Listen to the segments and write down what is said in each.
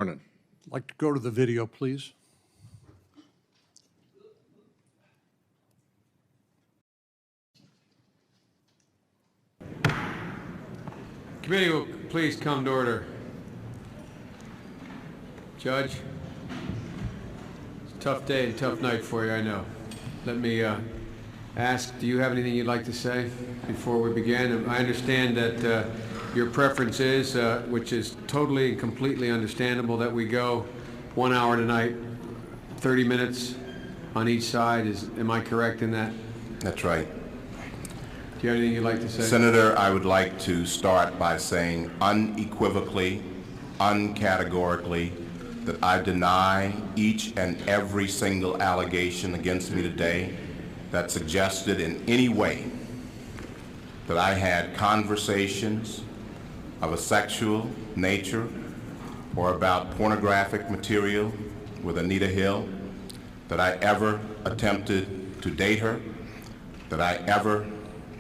Morning. I'd like to go to the video, please. Committee will please come to order. Judge, it's a tough day and tough night for you, I know. Let me ask, do you have anything you'd like to say before we begin? I understand that your preference is, which is totally and completely understandable, that we go 1 hour tonight, 30 minutes on each side. Am I correct in that? That's right. Do you have anything you'd like to say? Senator, I would like to start by saying unequivocally, uncategorically, that I deny each and every single allegation against me today that suggested in any way that I had conversations of a sexual nature or about pornographic material with Anita Hill, that I ever attempted to date her, that I ever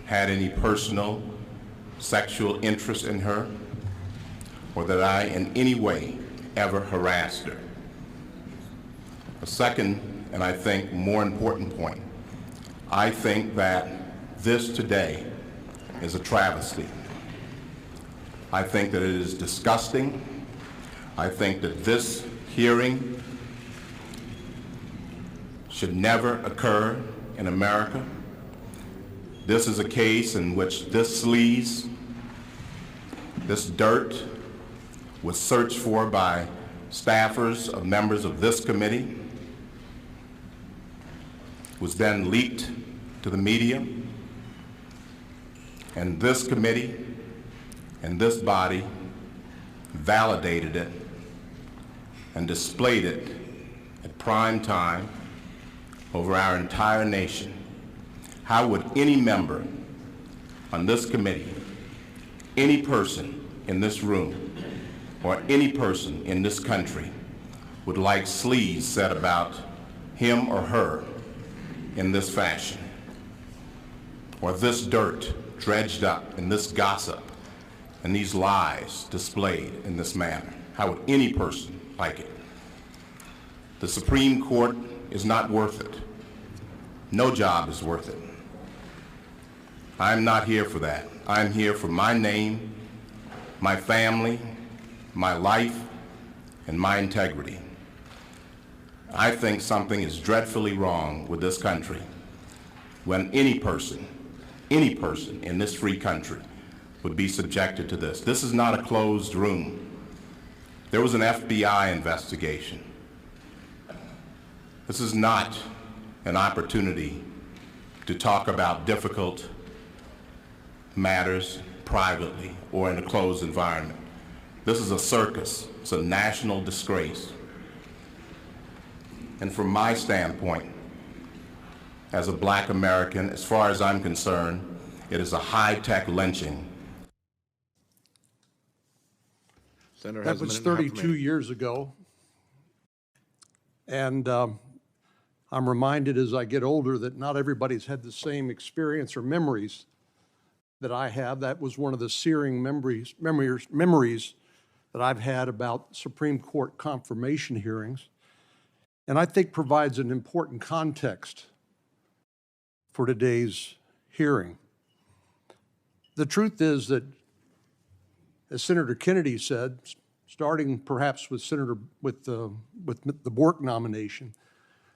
had any personal sexual interest in her, or that I in any way ever harassed her. A second, and I think more important point, I think that this today is a travesty. I think that it is disgusting. I think that this hearing should never occur in America. This is a case in which this sleaze, this dirt, was searched for by staffers of members of this committee, was then leaked to the media, and this committee and this body validated it and displayed it at prime time over our entire nation. How would any member on this committee, any person in this room, or any person in this country would like sleaze said about him or her in this fashion, or this dirt dredged up, and this gossip and these lies displayed in this manner? How would any person like it? The Supreme Court is not worth it. No job is worth it. I'm not here for that. I'm here for my name, my family, my life, and my integrity. I think something is dreadfully wrong with this country when any person in this free country would be subjected to this. This is not a closed room. There was an FBI investigation. This is not an opportunity to talk about difficult matters privately or in a closed environment. This is a circus. It's a national disgrace. And from my standpoint, as a black American, as far as I'm concerned, it is a high-tech lynching. Senator That has a was minute and a half 32 years ago. And I'm reminded as I get older that not everybody's had the same experience or memories that I have. That was one of the searing memories that I've had about Supreme Court confirmation hearings, and I think provides an important context for today's hearing. The truth is that, as Senator Kennedy said, starting perhaps with the Bork nomination,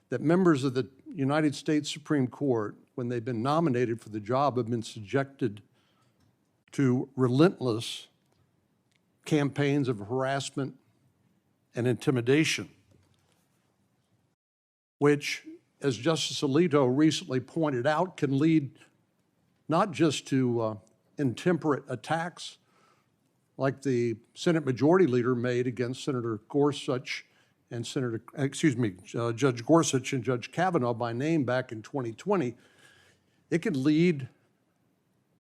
that members of the United States Supreme Court, when they've been nominated for the job, have been subjected to relentless campaigns of harassment and intimidation, which, as Justice Alito recently pointed out, can lead not just to intemperate attacks like the Senate Majority Leader made against Senator Gorsuch and Judge Gorsuch and Judge Kavanaugh by name back in 2020. It could lead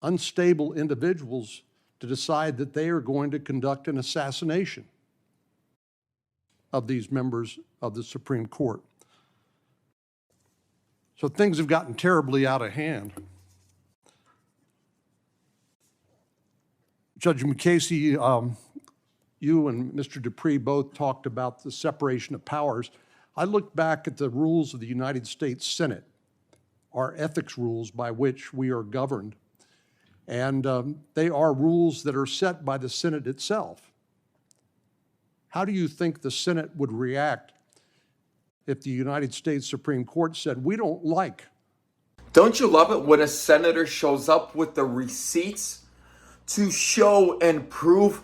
unstable individuals to decide that they are going to conduct an assassination of these members of the Supreme Court. So things have gotten terribly out of hand. Judge Mukasey, you and Mr. Dupree both talked about the separation of powers. I looked back at the rules of the United States Senate, our ethics rules by which we are governed. And they are rules that are set by the Senate itself. How do you think the Senate would react if the United States Supreme Court said, we don't like? Don't you love it when a senator shows up with the receipts to show and prove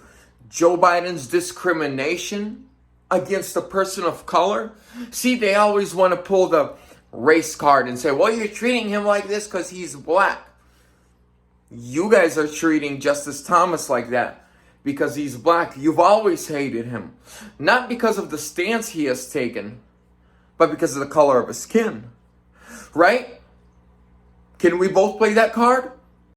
Joe Biden's discrimination against a person of color? See, they always want to pull the race card and say, well, you're treating him like this because he's black. You guys are treating Justice Thomas like that because he's black. You've always hated him. Not because of the stance he has taken, but because of the color of his skin. Right? Can we both play that card?